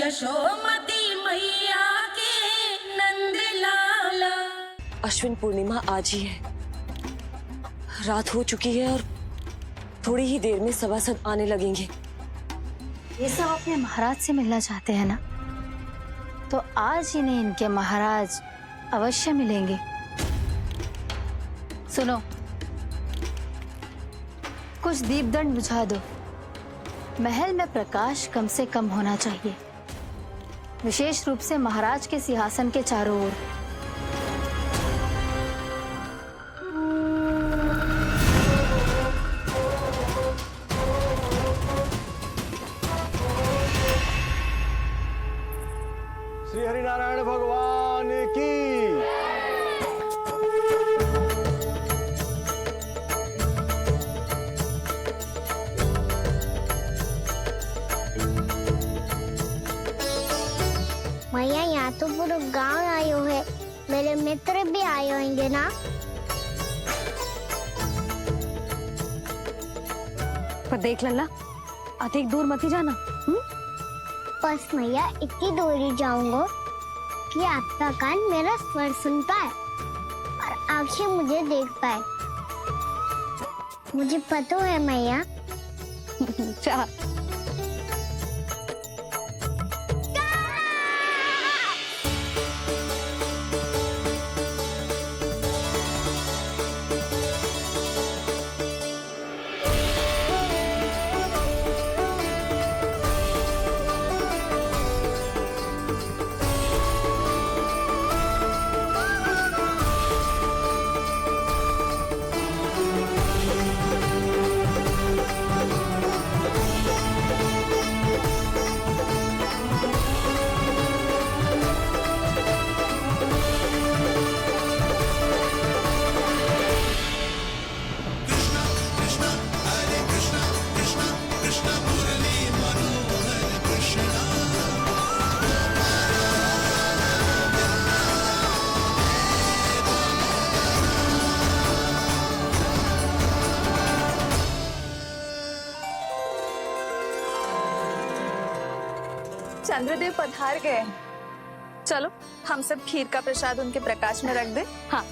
यशोमती मैया के नंद लाला। अश्विन पूर्णिमा आज ही है, रात हो चुकी है और थोड़ी ही देर में सभासद आने लगेंगे। ये सब अपने महाराज से मिलना चाहते हैं ना, तो आज इन्हें इनके महाराज अवश्य मिलेंगे। सुनो, कुछ दीपदंड बुझा दो। महल में प्रकाश कम से कम होना चाहिए, विशेष रूप से महाराज के सिंहासन के चारों ओर। श्री हरिनारायण भगवान की। मैया, यहाँ तो पूरा गांव आयो है, मेरे मित्र भी आए होंगे ना? पर देख लल्ला, अधिक दूर मत ही जाना। बस मैया, इतनी दूर ही जाऊंगा कि आपका कान मेरा स्वर सुन पाए और आंखें मुझे देख पाए। मुझे पता है मैया। चाह चंद्रदेव पधार गए। चलो हम सब खीर का प्रसाद उनके प्रकाश में रख दे। हाँ।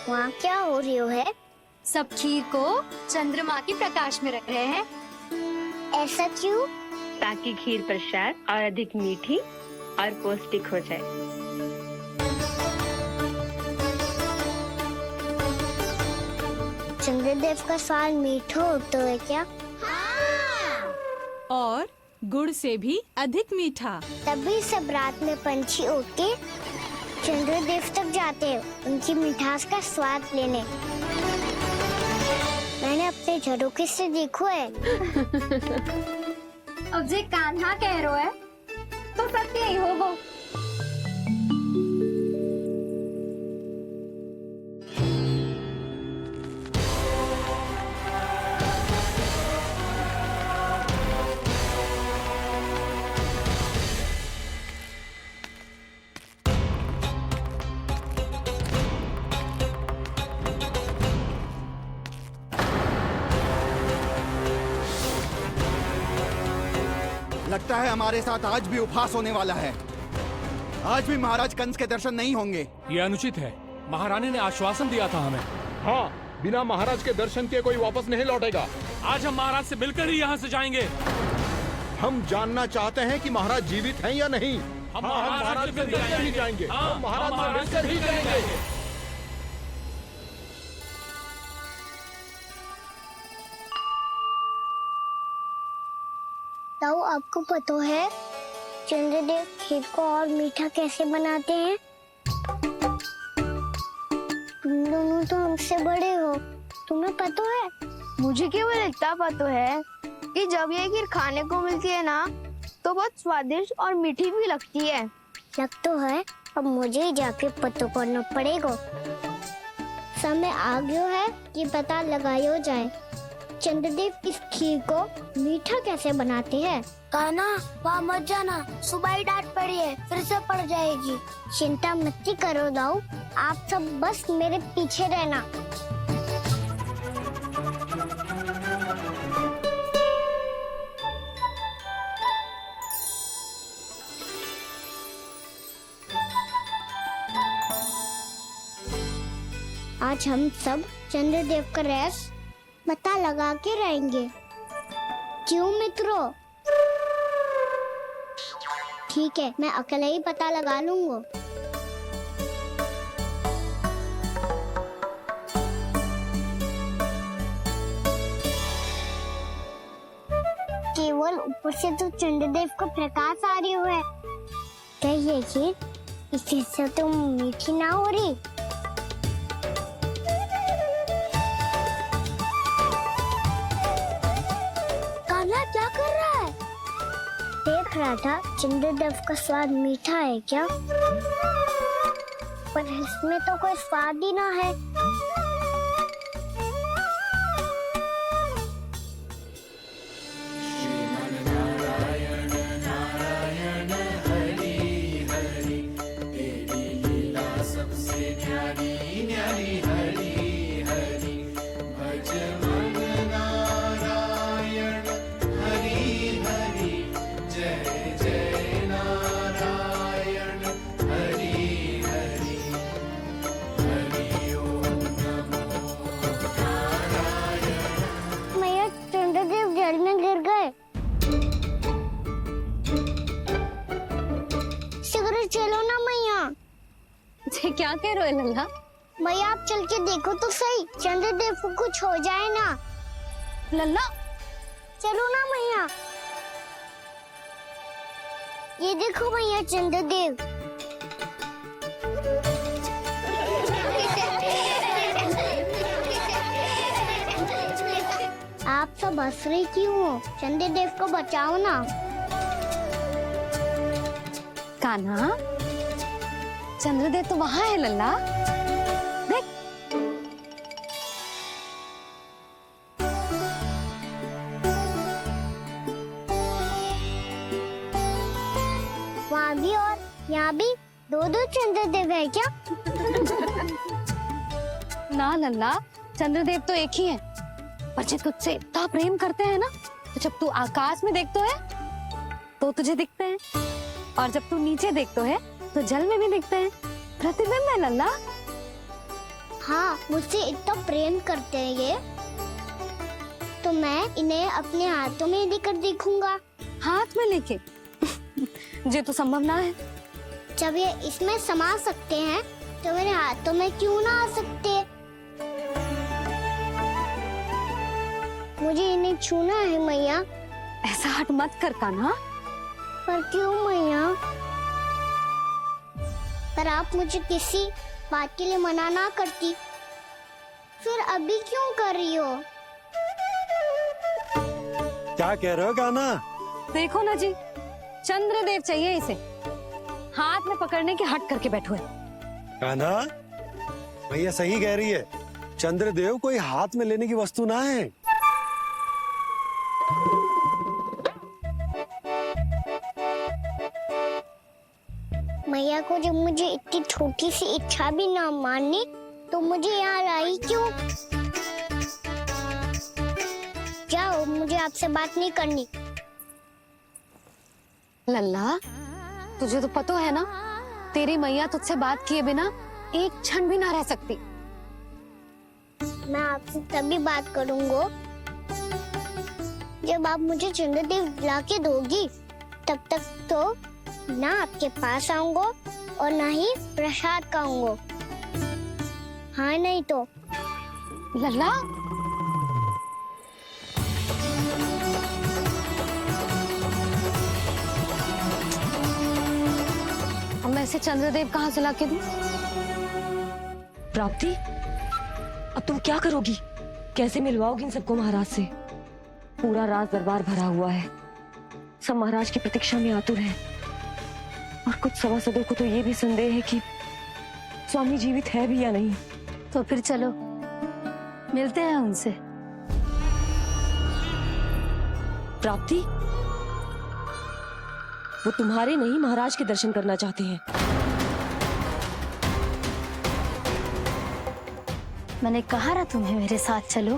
वहाँ क्या हो रही है? सब खीर को चंद्रमा के प्रकाश में रख रहे हैं। ऐसा क्यों? ताकि खीर प्रसाद और अधिक मीठी और पौष्टिक हो जाए। चंद्रदेव का स्वाद मीठा होता है क्या? और गुड़ से भी अधिक मीठा। तभी सब रात में पंछी उड़ के चंद्रदेव तक जाते हैं उनकी मिठास का स्वाद लेने। मैंने अपने झरोखे से देखो है। अब जे कान्हा कह रहा है तो सत्य ही होगा। लगता है हमारे साथ आज भी उपहास होने वाला है। आज भी महाराज कंस के दर्शन नहीं होंगे। ये अनुचित है। महारानी ने आश्वासन दिया था हमें। हाँ, बिना महाराज के दर्शन के कोई वापस नहीं लौटेगा। आज हम महाराज से मिलकर ही यहाँ से जाएंगे। हम जानना चाहते हैं कि महाराज जीवित हैं या नहीं। हम महाराज से मिलकर ही जाएंगे। हम महाराज से मिलकर ही जाएंगे। ताऊ, आपको पता है चंद्रदेव खीर को और मीठा कैसे बनाते हैं? तुम दोनों तो हमसे बड़े हो, तुम्हें पता है? मुझे केवल इतना पता है कि जब ये खीर खाने को मिलती है ना, तो बहुत स्वादिष्ट और मीठी भी लगती है। लग तो है, अब मुझे ही जाके पता करना पड़ेगा। समय आ गया है कि पता लगाया जाए चंद्रदेव इस खीर को मीठा कैसे बनाते हैं। कान्हा वहाँ मत जाना, सुबह ही डांट पड़ी है, फिर से पड़ जाएगी। चिंता मत करो दाऊ, आप सब बस मेरे पीछे रहना। आज हम सब चंद्रदेव का रहस्य पता लगा के रहेंगे। क्यों मित्रों? ठीक है, मैं अकेले ही पता लगा लूंगा। केवल ऊपर से तो चंद्रदेव का प्रकाश आ रही है। क्या ये खीर इससे तो मीठी ना हो रही? कान्हा क्या कर रहा है? देख रहा था चंद्रदेव का स्वाद मीठा है क्या, पर इसमें तो कोई स्वाद ही ना है। चलो ना मैया। क्या कह रहे हो लल्ला? मैया आप चल के देखो तो सही, चंद्रदेव को कुछ हो जाए ना। लल्ला चलो ना मैया। ये देखो मैया चंद्रदेव। आप सब हंस रही क्यों हो? चंद्रदेव को बचाओ ना। कान्हा, चंद्रदेव तो वहाँ है लल्ला, देख। वहाँ भी और यहाँ भी दो चंद्रदेव है क्या? ना लल्ला, चंद्रदेव तो एक ही है, पर जब तुझसे इतना प्रेम करते हैं ना, तो जब तू आकाश में देखतो है तो तुझे दिखते हैं, और जब तू नीचे देखतो है तो जल में भी दिखते हैं। प्रतिबिंब है लल्ला। हाँ, मुझसे इतना प्रेम करते हैं ये, तो मैं इन्हें अपने हाथों में लेकर देखूंगा। हाथ में लेके? ये तो संभव ना है। जब ये इसमें समा सकते हैं तो मेरे हाथों में क्यों ना आ सकते? मुझे इन्हें छूना है मैया। ऐसा हट मत कर कान्हा। पर क्यों मैया? पर आप मुझे किसी बात के लिए मना ना करती, फिर अभी क्यों कर रही हो? क्या कह रहे हो कान्हा? देखो ना जी, चंद्रदेव चाहिए इसे, हाथ में पकड़ने के हट करके बैठो है। कान्हा, भैया सही कह रही है, चंद्रदेव कोई हाथ में लेने की वस्तु ना है। मैया को जब मुझे इतनी छोटी सी इच्छा भी ना माननी, तो मुझे यहाँ लाई क्यों? जाओ, मुझे आपसे बात नहीं करनी। लल्ला, तुझे तो पता है ना, तेरी मैया तुझसे बात किए बिना एक क्षण भी ना रह सकती। मैं आपसे तभी बात करूंगा जब आप मुझे चंद्रदेव ला के दोगी। तब तक तो ना आपके पास आऊंगा और ना ही प्रसाद खाऊंगा। हाँ नहीं तो? लल्ला, अब मैं इसे चंद्रदेव कहाँ से लाके दूं? प्राप्ति, अब तुम क्या करोगी? कैसे मिलवाओगी इन सबको महाराज से? पूरा राज दरबार भरा हुआ है, सब महाराज की प्रतीक्षा में आतुर हैं। और कुछ सभासदों को तो ये भी संदेह है कि स्वामी जीवित है भी या नहीं। तो फिर चलो मिलते हैं उनसे। प्राप्ति, वो तुम्हारे नहीं महाराज के दर्शन करना चाहते हैं। मैंने कहा ना तुम्हें मेरे साथ चलो।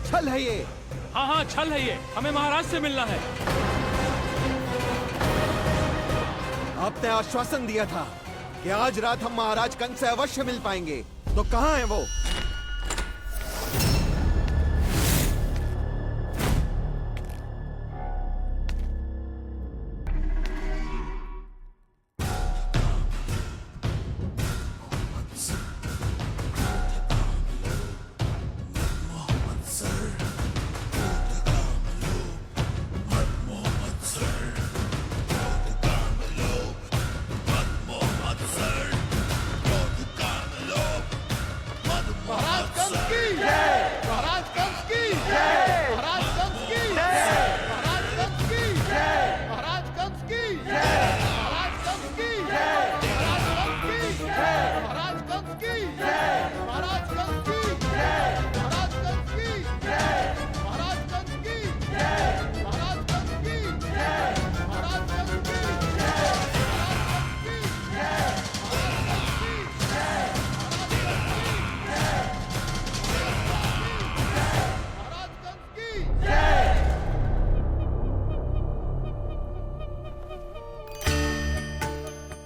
छल है ये। हाँ हाँ छल है ये, हमें महाराज से मिलना है। आपने आश्वासन दिया था कि आज रात हम महाराज कंस से अवश्य मिल पाएंगे, तो कहाँ है वो?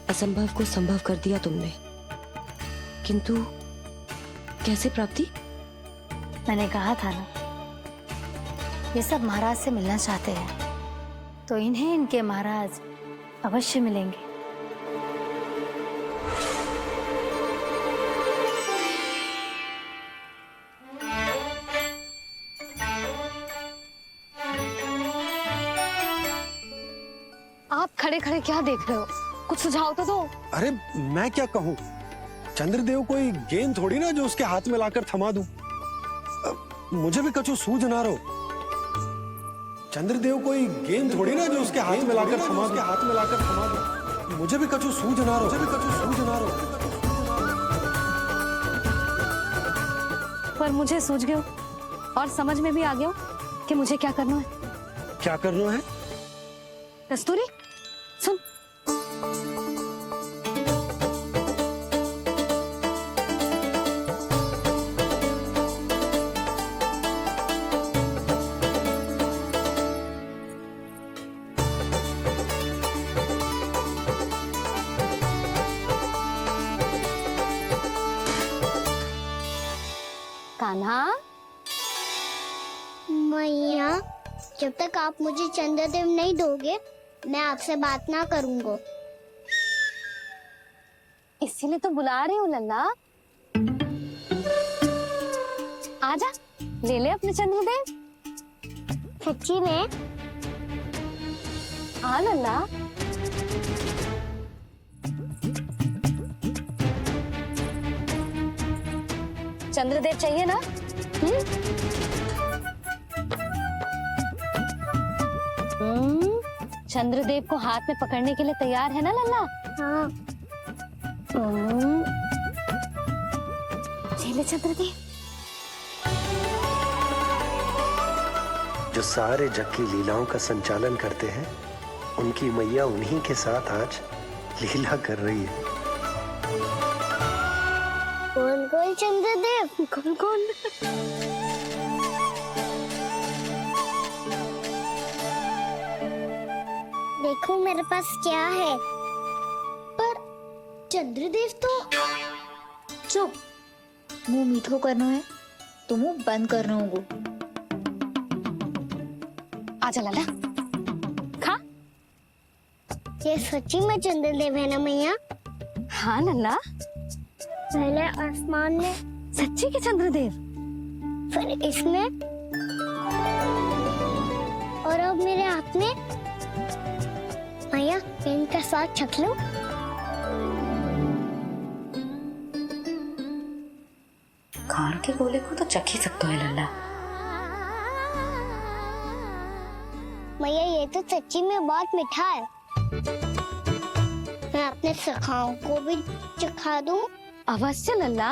असंभव को संभव कर दिया तुमने, किंतु कैसे प्राप्ति? मैंने कहा था ना, ये सब महाराज से मिलना चाहते हैं, तो इन्हें इनके महाराज अवश्य मिलेंगे। आप खड़े खड़े क्या देख रहे हो? कुछ सुझाव तो दो। अरे मैं क्या कहूँ, चंद्रदेव कोई गेंद थोड़ी ना जो उसके हाथ में लाकर थमा दूं। मुझे भी कछु सूझ ना रहो। चंद्रदेव कोई गेंद थोड़ी ना जो उसके हाथ में लाकर थमा दूं। मुझे भी कछु सूझ ना रहो। पर मुझे सूझ गयो और समझ में भी आ गया कि मुझे क्या करना है। क्या करना है? कस्तूरी सुन, कान्हा। मैया, जब तक आप मुझे चंद्रदेव नहीं दोगे, मैं आपसे बात ना करूंगा। इसीलिए तो बुला रही हूँ लल्ला। आजा, ले ले अपने चंद्रदेव। सच्ची में? हाँ लल्ला। चंद्रदेव चाहिए ना? चंद्रदेव को हाथ में पकड़ने के लिए तैयार है ना लल्ला? हाँ। ले चंद्रदेव। जो सारे जग की लीलाओं का संचालन करते हैं, उनकी मैया उन्हीं के साथ आज लीला कर रही है। कौन कौन चंद्रदेव? कौन कौन? देखो मेरे पास क्या है। पर चंद्रदेव तो चुप, मुंह मीठो करना है तो मुंह बंद करना होगा। आजा लाला, खा। ये सच्ची में चंद्रदेव है ना मैया? हाँ लल्ला, पहले आसमान में, सच्ची के चंद्रदेव, फिर इसमें, और अब मेरे हाथ में। मैया, इनका साथ चख लो। खान के गोले को तो चख ही सकता है लल्ला। मैया, ये तो सच्ची में बहुत मीठा है। मैं अपने सखाओं को भी चखा दूं अवश्य लल्ला,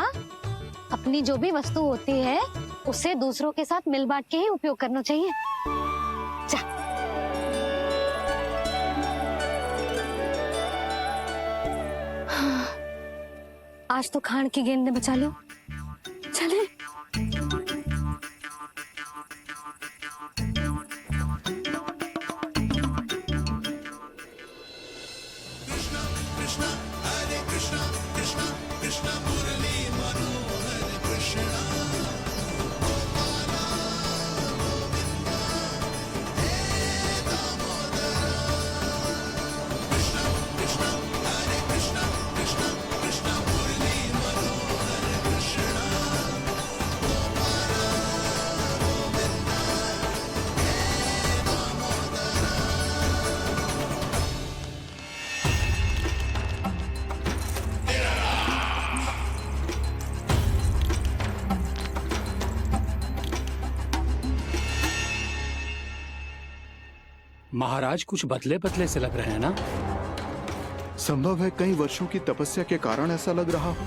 अपनी जो भी वस्तु होती है उसे दूसरों के साथ मिल बांट के ही उपयोग करना चाहिए। जा। आज तो खान की गेंद ने बचा लो। चले। महाराज कुछ बदले बदले से लग रहे हैं ना? संभव है कई वर्षों की तपस्या के कारण ऐसा लग रहा हो।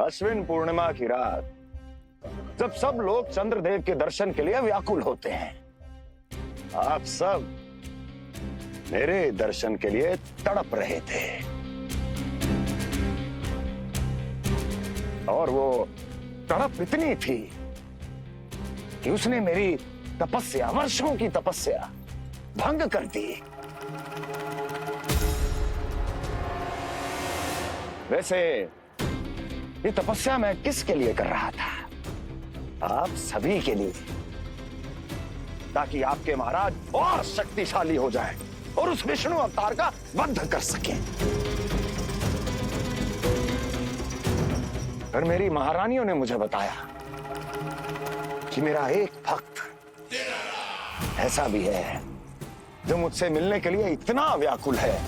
अश्विन पूर्णिमा की रात जब सब लोग चंद्रदेव के दर्शन के लिए व्याकुल होते हैं, आप सब मेरे दर्शन के लिए तड़प रहे थे। और वो तड़प इतनी थी कि उसने मेरी तपस्या, वर्षों की तपस्या भंग कर दी। वैसे ये तपस्या मैं किसके लिए कर रहा था? आप सभी के लिए, ताकि आपके महाराज और शक्तिशाली हो जाए और उस विष्णु अवतार का वध कर सके। फिर मेरी महारानियों ने मुझे बताया कि मेरा एक भक्त ऐसा भी है जो मुझसे मिलने के लिए इतना व्याकुल है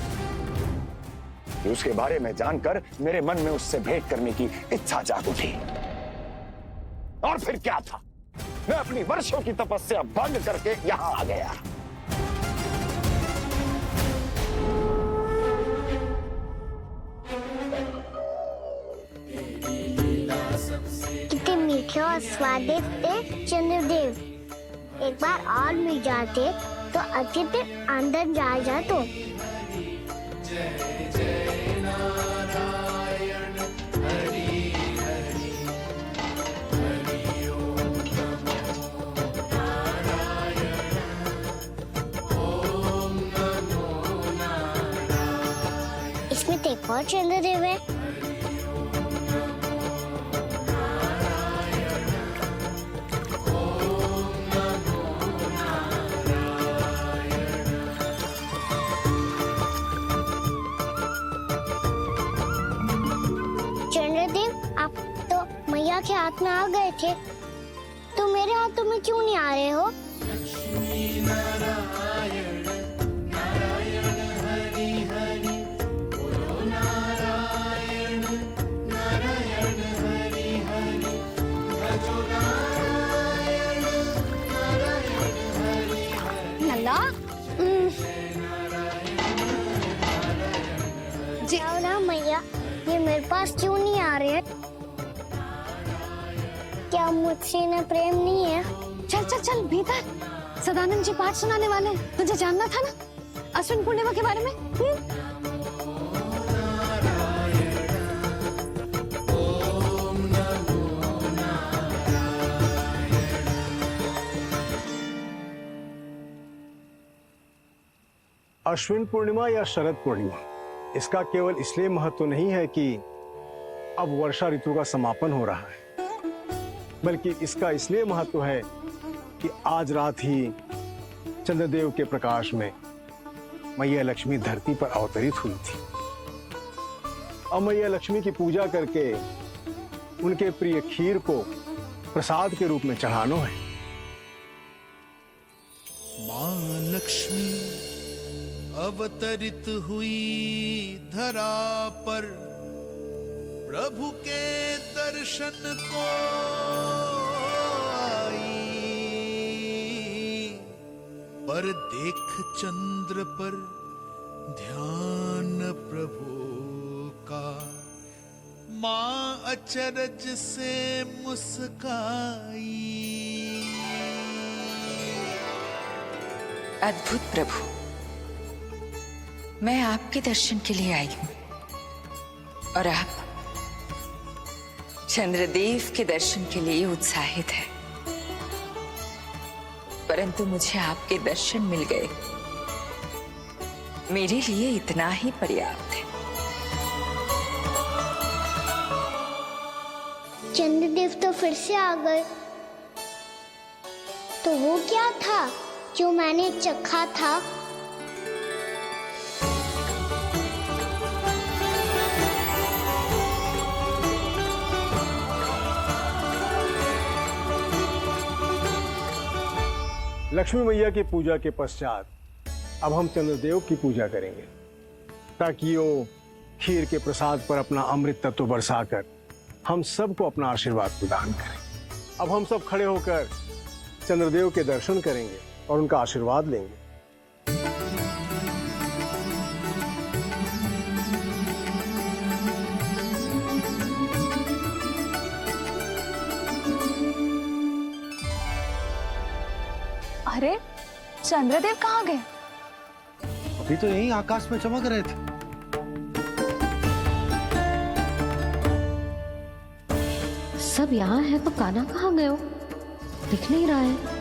कि उसके बारे में जानकर मेरे मन में उससे भेंट करने की इच्छा जाग उठी। और फिर क्या था, मैं अपनी वर्षों की तपस्या भंग करके यहां आ गया। कितने मीठे और स्वादिष्ट थे चंद्रदेव। एक बार और मिल जाते तो अच्छे से अंदर जा तो। इसमें तो एक और चंद्रदेव है। मैया के हाथ में आ गए थे, तो मेरे हाथों में क्यों नहीं आ रहे हो? नल्ला जी ना मैया, ये मेरे पास क्यों नहीं आ रहे हैं? क्या मुझसे इन्हें प्रेम नहीं है? चल चल चल भीतर, सदानंद जी पाठ सुनाने वाले हैं। तुझे जानना था ना अश्विन पूर्णिमा के बारे में? अश्विन पूर्णिमा या शरद पूर्णिमा, इसका केवल इसलिए महत्व नहीं है कि अब वर्षा ऋतु का समापन हो रहा है, बल्कि इसका इसलिए महत्व है कि आज रात ही चंद्रदेव के प्रकाश में मैया लक्ष्मी धरती पर अवतरित हुई थी। अब मैया लक्ष्मी की पूजा करके उनके प्रिय खीर को प्रसाद के रूप में चढ़ाना है। मां लक्ष्मी अवतरित हुई धरा पर, प्रभु के दर्शन को आई, पर देख चंद्र पर ध्यान प्रभु का, माँ अचरज से मुस्काई। अद्भुत प्रभु, मैं आपके दर्शन के लिए आई हूं और आप चंद्रदेव के दर्शन के लिए उत्साहित है, परंतु मुझे आपके दर्शन मिल गए, मेरे लिए इतना ही पर्याप्त है। चंद्रदेव तो फिर से आ गए। तो वो क्या था जो मैंने चखा था? लक्ष्मी मैया की पूजा के पश्चात अब हम चंद्रदेव की पूजा करेंगे, ताकि वो खीर के प्रसाद पर अपना अमृत तत्व बरसाकर हम सबको अपना आशीर्वाद प्रदान करें। अब हम सब खड़े होकर चंद्रदेव के दर्शन करेंगे और उनका आशीर्वाद लेंगे। अरे चंद्रदेव कहाँ गए? अभी तो यहीं आकाश में चमक रहे थे। सब यहाँ है तो कान्हा कहाँ गए हो? दिख नहीं रहा है।